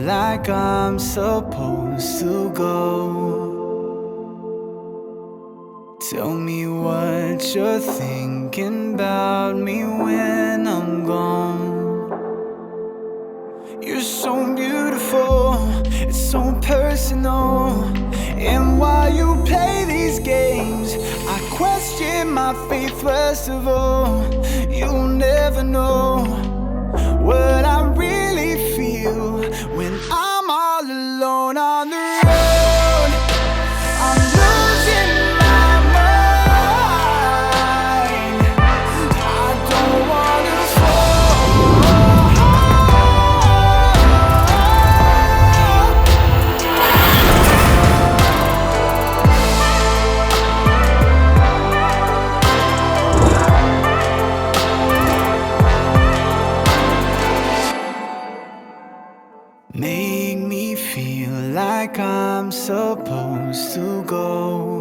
like I'm supposed to go. Tell me what you're thinking about me when I'm gone. You're so beautiful, it's so personal. And while you play these games, I question my faith first of all. You'll never know what I really feel when I'm all alone on the road. I'm losing my mind. I don't wanna fall. Make me feel like I'm supposed to go.